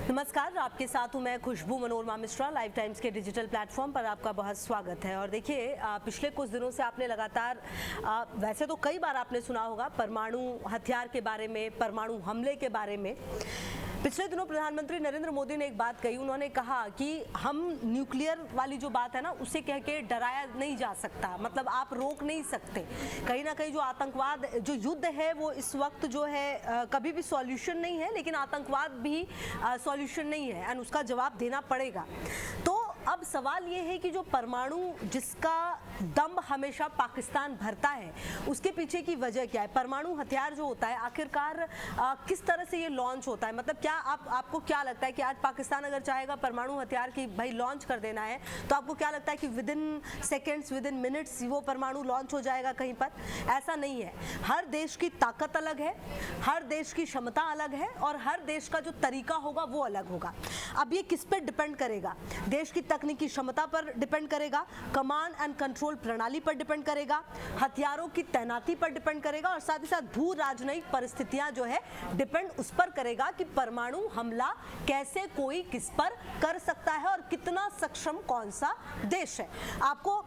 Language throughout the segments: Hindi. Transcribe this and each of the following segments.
नमस्कार, आपके साथ हूं मैं खुशबू मनोरमा मिश्रा। लाइव टाइम्स के डिजिटल प्लेटफॉर्म पर आपका बहुत स्वागत है। और देखिए, पिछले कुछ दिनों से आपने लगातार वैसे तो कई बार आपने सुना होगा परमाणु हथियार के बारे में, परमाणु हमले के बारे में। पिछले दिनों प्रधानमंत्री नरेंद्र मोदी ने एक बात कही। उन्होंने कहा कि हम न्यूक्लियर वाली जो बात है ना, उसे कह के डराया नहीं जा सकता, मतलब आप रोक नहीं सकते। कहीं ना कहीं जो आतंकवाद, जो युद्ध है वो इस वक्त जो है कभी भी सॉल्यूशन नहीं है, लेकिन आतंकवाद भी सॉल्यूशन नहीं है एंड उसका जवाब देना पड़ेगा। तो अब सवाल ये है कि जो परमाणु जिसका दम हमेशा पाकिस्तान भरता है, उसके पीछे की वजह क्या है? परमाणु हथियार जो होता है आखिरकार किस तरह से ये लॉन्च होता है? मतलब क्या आपको क्या लगता है कि आज पाकिस्तान अगर चाहेगा परमाणु हथियार की भाई लॉन्च कर देना है, तो आपको क्या लगता है कि with in seconds, with in minutes वो परमाणु लॉन्च हो जाएगा कहीं पर? ऐसा नहीं है। हर देश की ताकत अलग है, हर देश की क्षमता अलग है और हर देश का जो तरीका होगा वो अलग होगा। अब ये किस पर डिपेंड करेगा? देश की तकनीकी क्षमता पर डिपेंड करेगा, कमांड एंड कंट्रोल प्रणाली पर डिपेंड करेगा, हथियारों की तैनाती पर डिपेंड करेगा और साथ ही साथ भू राजनयिक परिस्थितियां जो है डिपेंड उस पर करेगा कि परमाणु हमला कैसे कोई किस पर कर सकता है और कितना सक्षम कौन सा देश है। आपको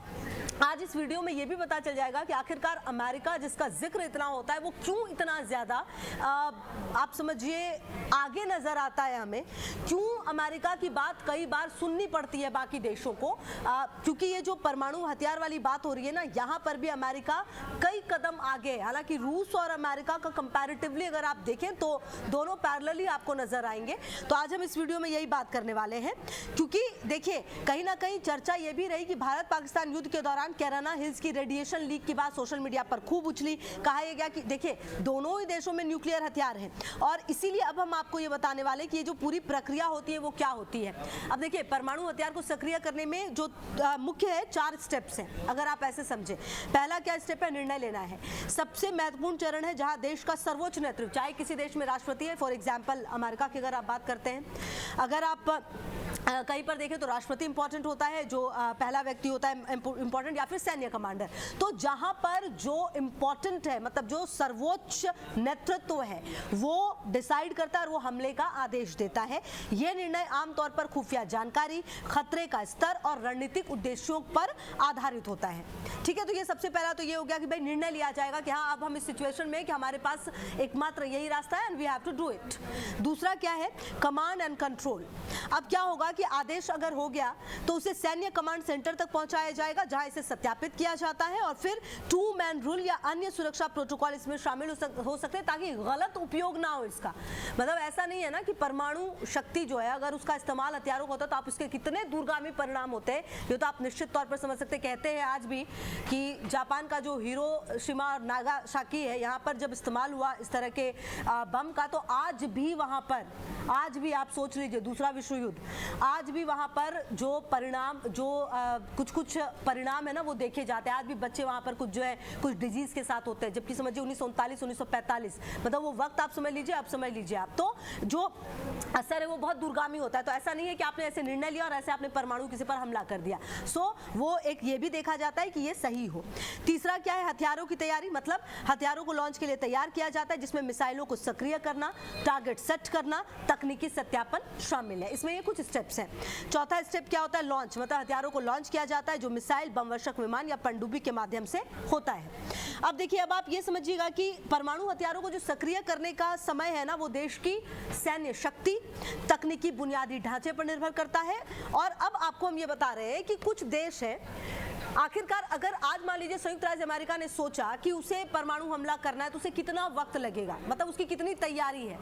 आज इस वीडियो में यह भी पता चल जाएगा कि आखिरकार अमेरिका, जिसका जिक्र इतना होता है, वो क्यों इतना ज्यादा आप समझिए आगे नजर आता है हमें। क्यों अमेरिका की बात कई बार सुननी पड़ती है बाकी देशों को, क्योंकि ये जो परमाणु हथियार वाली बात हो रही है ना, यहाँ पर भी अमेरिका कई कदम आगे है। हालांकि रूस और अमेरिका का कंपैरेटिवली अगर आप देखें तो दोनों पैरेलली आपको नजर आएंगे। तो आज हम इस वीडियो में यही बात करने वाले हैं, क्योंकि देखिए कहीं ना कहीं चर्चा ये भी रही कि भारत पाकिस्तान युद्ध के दौरान कैराना हिल्स की रेडिएशन लीक की बात सोशल मीडिया पर खूब उछली। कहा यह गया कि देखिए दोनों ही देशों में न्यूक्लियर हथियार हैं और इसीलिए अब हम आपको ये बताने वाले कि ये जो पूरी प्रक्रिया होती है वो क्या होती है। अब देखिए, परमाणु हथियार को सक्रिय करने में जो मुख्य है 4 स्टेप्स हैं, अगर आप ऐसे समझे। पहला क्या स्टेप है? निर्णय लेना है। सबसे महत्वपूर्ण चरण है जहां देश का सर्वोच्च नेतृत्व, चाहे किसी देश में राष्ट्रपति है, फॉर एग्जांपल अमेरिका की अगर आप बात करते हैं, अगर आप कहीं पर देखें तो राष्ट्रपति इंपॉर्टेंट होता है, जो पहला व्यक्ति होता है इंपॉर्टेंट, या फिर सैन्य कमांडर। तो जहां पर जो इंपॉर्टेंट है, मतलब जो सर्वोच्च नेतृत्व है, वो डिसाइड करता है और वो हमले का आदेश देता है। यह निर्णय आमतौर पर खुफिया जानकारी, खतरे का स्तर और रणनीतिक उद्देश्यों पर आधारित होता है। ठीक है, तो ये सबसे पहला तो ये हो गया कि भाई निर्णय लिया जाएगा कि हाँ, अब हम इस सिचुएशन में कि हमारे पास एकमात्र यही रास्ता है and we have to do it. दूसरा क्या है? Command and control. अब क्या होगा कि आदेश अगर हो गया तो उसे सैन्य कमांड सेंटर तक पहुंचाया जाएगा, जहां इसे सत्यापित किया जाता है और फिर 2 मैन रूल या अन्य सुरक्षा प्रोटोकॉल इसमें शामिल हो सकते हैं ताकि गलत उपयोग ना हो इसका। मतलब ऐसा नहीं है ना कि परमाणु शक्ति जो है, अगर उसका इस्तेमाल हथियारों का होता तो आप उसके कितने दूरगामी परिणाम होते हैं, ये तो आप निश्चित तौर पर समझ सकते। कहते हैं आज भी कि जापान का जो हिरोशिमा और नागासाकी है, यहाँ पर जब इस्तेमाल हुआ इस तरह के बम का, तो आज भी वहाँ पर, आज भी आप सोच लीजिए दूसरा विश्व युद्ध, आज भी वहाँ पर जो परिणाम, जो कुछ परिणाम है ना, वो देखे जाते हैं। आज भी बच्चे वहाँ पर कुछ जो है कुछ डिजीज के साथ होते हैं, जबकि समझिए 1939 1945, मतलब वो वक्त आप समझ लीजिए, आप समझ लीजिए आप, तो जो असर है वो बहुत दूरगामी होता है। तो ऐसा नहीं है कि आपने ऐसे निर्णय लिया और ऐसे आपने परमाणु किसी पर हमला कर दिया। वो एक ये भी देखा जाता है कि ये सही हो। तीसरा क्या है? हथियारों की तैयारी, मतलब हथियारों को लॉन्च के लिए तैयार किया जाता है, जिसमें मिसाइलों को सक्रिय करना, टारगेट सेट करना, तकनीकी सत्यापन शामिल है। इसमें ये कुछ स्टेप्स हैं। चौथा स्टेप क्या होता है? लॉन्च, मतलब हथियारों को लॉन्च किया जाता है, जो मिसाइल, बमवर्षक विमान या पनडुब्बी के माध्यम से होता है। अब देखिए, अब आप ये समझिएगा कि परमाणु हथियारों को जो सक्रिय करने का समय है ना, वो देश की सैन्य शक्ति, तकनीकी बुनियादी ढांचे पर निर्भर करता है। और अब आपको हम ये बता रहे हैं कि कुछ देश हैं, आखिरकार अगर आज मान लीजिए संयुक्त राज्य अमेरिका ने सोचा कि उसे परमाणु हमला करना है, तो उसे कितना वक्त लगेगा, मतलब उसकी कितनी तैयारी है।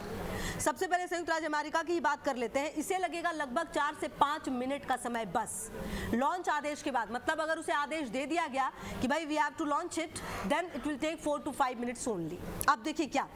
सबसे पहले संयुक्त राज्य अमेरिका की ही बात कर लेते हैं। इसे लगेगा लगभग 4 से 5 मिनट का समय बस लॉन्च आदेश के बाद। मतलब अगर उसे आदेश दे दिया गया कि भाई we have to launch it, then it will take 4 to 5 minutes only. अब देखिए क्या,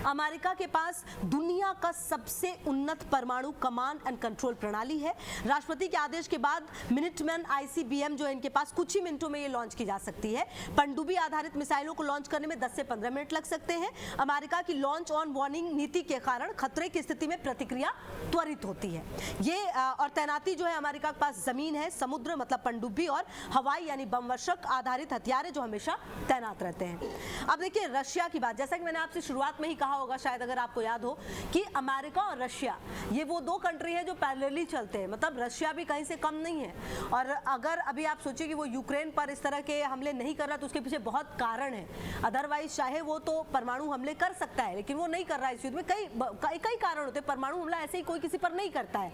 अमेरिका के पास दुनिया का सबसे उन्नत परमाणु कमांड एंड कंट्रोल प्रणाली है। राष्ट्रपति के आदेश के बाद मिनटमैन ICBM जो है इनके पास कुछ ही मिनटों में ये लॉन्च की जा सकती है। पनडुब्बी आधारित मिसाइलों को लॉन्च करने में 10 से 15 मिनट लग सकते हैं। अमेरिका की लॉन्च ऑन वार्निंग नीति के कारण खतरे की स्थिति में प्रतिक्रिया त्वरित होती है। ये और तैनाती जो है, अमेरिका के पास जमीन है, समुद्र मतलब पनडुब्बी, और हवाई यानी बमवर्षक आधारित हथियार है जो हमेशा तैनात रहते हैं। अब देखिए रशिया की बात, जैसा कि मैंने आपसे शुरुआत में ही कहा होगा शायद, अगर आपको याद हो, कि अमेरिका और रशिया ये वो दो कंट्री है जो पैरेलली चलते हैं, मतलब रशिया भी कहीं से कम नहीं है। और अगर अभी आप सोचिए कि वो यूक्रेन पर इस तरह के हमले नहीं कर रहा तो उसके पीछे बहुत कारण है। अदरवाइज चाहे वो तो परमाणु हमले कर सकता है, लेकिन वो नहीं कर रहा है इस युद्ध में। कई कारण होते हैं, परमाणु हमला ऐसे ही कोई किसी पर नहीं करता है,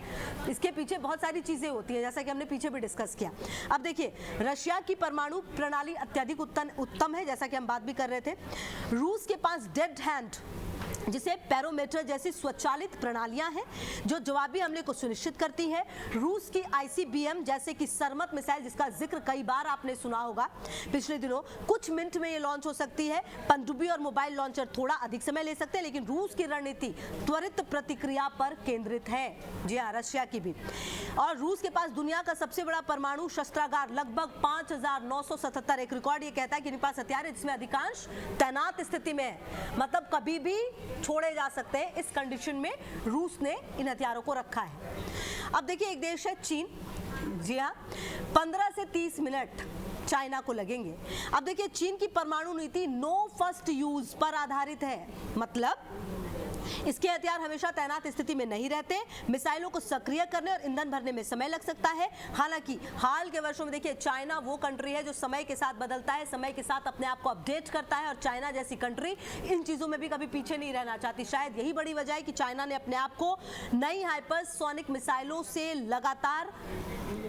इसके पीछे बहुत सारी चीजें होती है, जैसा कि हमने पीछे भी डिस्कस किया। अब देखिए, रशिया की परमाणु प्रणाली अत्यधिक उत्तम है, जैसा कि हम बात भी कर रहे थे। रूस के पास डेड हैंड जिसे पैरोमीटर जैसी स्वचालित प्रणालियां हैं जो जवाबी हमले को सुनिश्चित करती है। रूस की आईसीबीएम जैसे कि सरमत मिसाइल, जिसका जिक्र कई बार आपने सुना होगा पिछले दिनों, कुछ मिनट में ये लॉन्च हो सकती है। पनडुब्बी और मोबाइल लॉन्चर थोड़ा अधिक समय ले सकते हैं, लेकिन रूस की रणनीति त्वरित प्रतिक्रिया पर केंद्रित है। जी हाँ, रशिया की भी। और रूस के पास दुनिया का सबसे बड़ा परमाणु शस्त्रागार लगभग 5977, एक रिकॉर्ड ये कहता है कि इनके पास हथियार है जिसमें अधिकांश तैनात स्थिति में है, मतलब कभी भी छोड़े जा सकते हैं। इस कंडीशन में रूस ने इन हथियारों को रखा है। अब देखिए, एक देश है चीन। जी हाँ, 15 से 30 मिनट चाइना को लगेंगे। अब देखिए, चीन की परमाणु नीति नो फर्स्ट यूज पर आधारित है, मतलब इसके हथियार हमेशा तैनात स्थिति में नहीं रहते। मिसाइलों को सक्रिय करने और ईंधन भरने में समय लग सकता है। हालांकि हाल के वर्षों में देखिए, चाइना वो कंट्री है जो समय के साथ बदलता है, समय के साथ अपने आप को अपडेट करता है, और चाइना जैसी कंट्री इन चीजों में भी कभी पीछे नहीं रहना चाहती। शायद यही बड़ी वजह है कि चाइना ने अपने आप को नई हाइपरसोनिक मिसाइलों से लगातार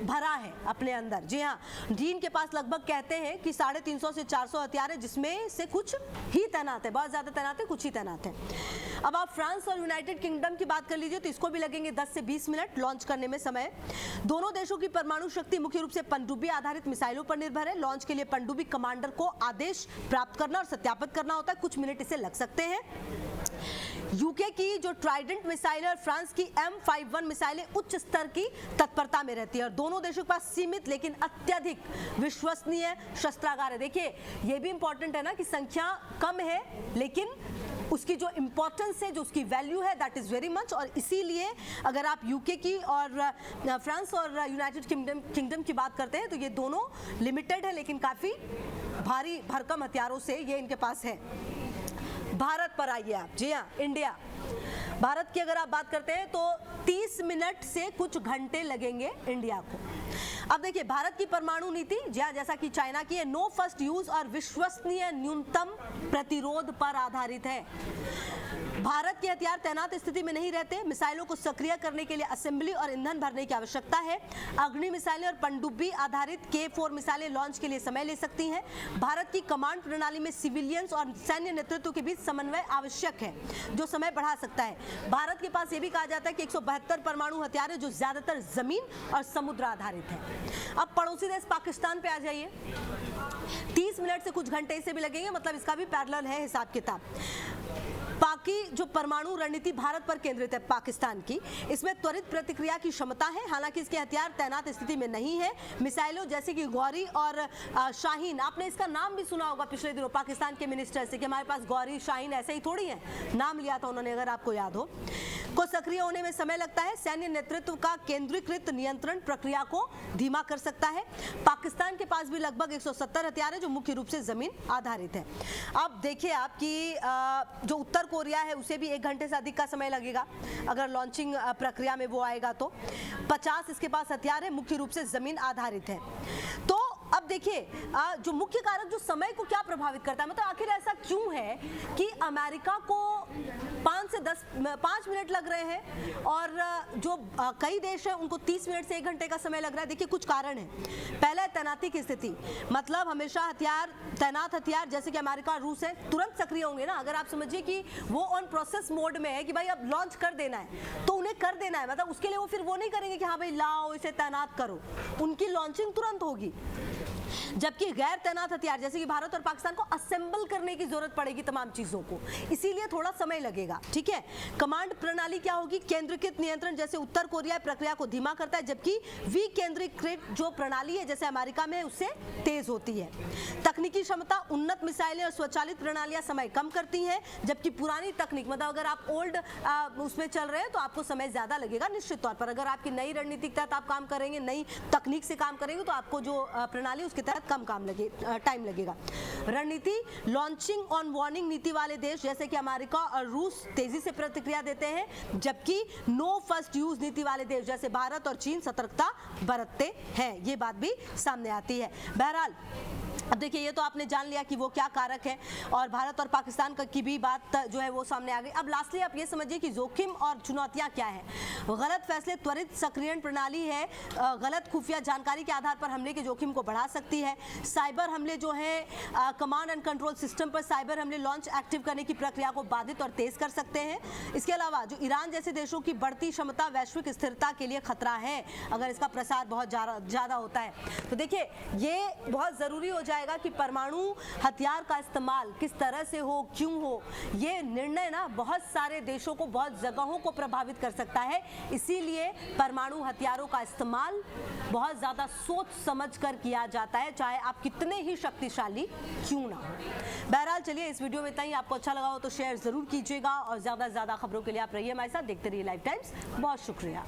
भरा है अपने अंदर। जी हाँ, चीन के पास लगभग कहते हैं कि 350 से 400 हथियार है, जिसमें से कुछ ही तैनात है, बहुत ज्यादा तैनात है, कुछ ही तैनात है। अब आप फ्रांस और यूनाइटेड किंगडम की बात कर लीजिए तो इसको भी लगेंगे 10 से 20 मिनट लॉन्च करने में समय। दोनों देशों की परमाणु शक्ति मुख्य रूप से पनडुब्बी आधारित मिसाइलों पर निर्भर है। लॉन्च के लिए पनडुब्बी कमांडर को आदेश प्राप्त करना और सत्यापित करना होता है, कुछ मिनट इसे लग सकते हैं। यूके की जो ट्राइडेंट मिसाइल है और फ्रांस की M51 मिसाइलें उच्च स्तर की तत्परता में रहती है, और दोनों देशों के पास सीमित लेकिन अत्यधिक विश्वसनीय शस्त्रागार है। देखिए, ये भी इंपॉर्टेंट है ना कि संख्या कम है, लेकिन उसकी जो इंपॉर्टेंस है, जो उसकी वैल्यू है, दैट इज वेरी मच। और इसीलिए अगर आप यूके की और फ्रांस और यूनाइटेड किंगडम की बात करते हैं तो ये दोनों लिमिटेड है, लेकिन काफी भारी भरकम हथियारों से ये इनके पास है। भारत पर आइए आप। जी हाँ, इंडिया, भारत की अगर आप बात करते हैं तो 30 मिनट से कुछ घंटे लगेंगे इंडिया को। अब देखिए, भारत की परमाणु नीति जैसा कि चाइना की है, नो फर्स्ट यूज और विश्वसनीय न्यूनतम प्रतिरोध पर आधारित है। भारत के हथियार तैनात स्थिति में नहीं रहते। मिसाइलों को सक्रिय करने के लिए असेंबली और ईंधन भरने की आवश्यकता है। अग्नि मिसाइलें और पनडुब्बी आधारित K4 मिसाइलें लॉन्च के लिए समय ले सकती हैं। भारत की कमांड प्रणाली में सिविलियंस और सैन्य नेतृत्व के बीच समन्वय आवश्यक है, जो समय बढ़ा सकता है। भारत के पास ये भी कहा जाता है कि 172 परमाणु हथियार है, जो ज्यादातर जमीन और समुद्र आधारित है। अब पड़ोसी देश पाकिस्तान पे आ जाइए। 30 मिनट से कुछ घंटे इसे भी लगेंगे, मतलब इसका भी पैरेलल है हिसाब किताब। पाकि जो परमाणु रणनीति भारत पर केंद्रित है पाकिस्तान की, इसमें त्वरित प्रतिक्रिया की क्षमता है। हालांकि इसके हथियार तैनात स्थिति में नहीं है। मिसाइलों जैसे कि गौरी और शाहीन, आपने इसका नाम भी सुना होगा पिछले दिनों पाकिस्तान के मिनिस्टर से कि हमारे पास गौरी शाहीन ऐसे ही थोड़ी है, नाम लिया था उन्होंने, अगर आपको याद हो, को सक्रिय होने में समय लगता है। सैन्य नेतृत्व का केंद्रीकृत नियंत्रण प्रक्रिया को धीमा कर सकता है। पाकिस्तान के पास भी लगभग 170 हथियार है, जो मुख्य रूप से जमीन आधारित है। अब देखिए आपकी जो उत्तर कोरिया है उसे भी 1 घंटे से अधिक का समय लगेगा अगर लॉन्चिंग प्रक्रिया में वो आएगा तो। 50 इसके पास हथियार है, मुख्य रूप से जमीन आधारित है। तो अब देखिए, जो मुख्य कारक जो समय को क्या प्रभावित करता है, मतलब आखिर ऐसा क्यों है कि अमेरिका को 5 मिनट लग रहे हैं और जो कई देश हैं उनको 30 मिनट से 1 घंटे का समय लग रहा है। देखिए, कुछ कारण है। पहला है तैनाती की स्थिति, मतलब हमेशा तैनात हथियार जैसे कि अमेरिका और रूस है तुरंत सक्रिय होंगे ना। अगर आप समझिए कि वो ऑन प्रोसेस मोड में है कि भाई अब लॉन्च कर देना है, तो उन्हें कर देना है, मतलब उसके लिए वो फिर वो नहीं करेंगे कि हाँ भाई लाओ इसे तैनात करो, उनकी लॉन्चिंग तुरंत होगी। जबकि गैर तैनात हथियार जैसे कि भारत और पाकिस्तान को असेंबल करने की जरूरत पड़ेगी तमाम चीजों को, इसीलिए थोड़ा समय लगेगा। ठीक है। कमांड प्रणाली क्या होगी? केंद्रीकृत नियंत्रण जैसे उत्तर कोरिया प्रक्रिया को धीमा करता है, जबकि विकेंद्रीकृत जो प्रणाली है जैसे अमेरिका में उससे तेज होती है। तकनीकी क्षमता, उन्नत मिसाइलें और स्वचालित प्रणालियां समय कम करती हैं, जबकि पुरानी तकनीक, मतलब अगर आप ओल्ड उसमें चल रहे हैं तो आपको समय ज्यादा लगेगा निश्चित तौर पर। अगर आपकी नई रणनीति के तहत आप काम करेंगे, नई तकनीक से काम करेंगे, तो आपको जो प्रणाली उसके तहत कम टाइम लगेगा। रणनीति, लॉन्चिंग ऑन वार्निंग नीति वाले देश जैसे कि अमेरिका और रूस तेजी से प्रतिक्रिया देते हैं, जबकि नो फर्स्ट यूज नीति वाले देश जैसे भारत और चीन सतर्कता बरतते हैं। ये बात भी सामने आती है। बहरहाल अब देखिए, ये तो आपने जान लिया कि वो क्या कारक है और भारत और पाकिस्तान की भी बात जो है वो सामने आ गई। अब लास्टली आप ये समझिए कि जोखिम और चुनौतियां क्या है। गलत फैसले, त्वरित सक्रियण प्रणाली है, गलत खुफिया जानकारी के आधार पर हमले के जोखिम को बढ़ा सकती है। साइबर हमले जो है, कमांड एंड कंट्रोल सिस्टम पर साइबर हमले लॉन्च एक्टिव करने की प्रक्रिया को बाधित और तेज कर सकते हैं। इसके अलावा जो ईरान जैसे देशों की बढ़ती क्षमता वैश्विक स्थिरता के लिए खतरा है अगर इसका प्रसार बहुत ज़्यादा होता है। तो देखिए, ये बहुत ज़रूरी हो जाएगा कि परमाणु हथियार का इस्तेमाल किस तरह से हो, क्यों हो, ये निर्णय ना बहुत सारे देशों को, बहुत जगहों को प्रभावित कर सकता है। इसीलिए परमाणु हथियारों का इस्तेमाल बहुत ज़्यादा सोच समझ कर किया जाता है, चाहे आप कितने ही शक्तिशाली क्यों ना हो। बहरहाल चलिए, इस वीडियो में इतना ही। आपको अच्छा लगा हो तो शेयर जरूर कीजिएगा और ज़्यादा से ज़्यादा खबरों के लिए आप रहिए हमारे साथ, देखते रहिए लाइव टाइम्स। बहुत शुक्रिया।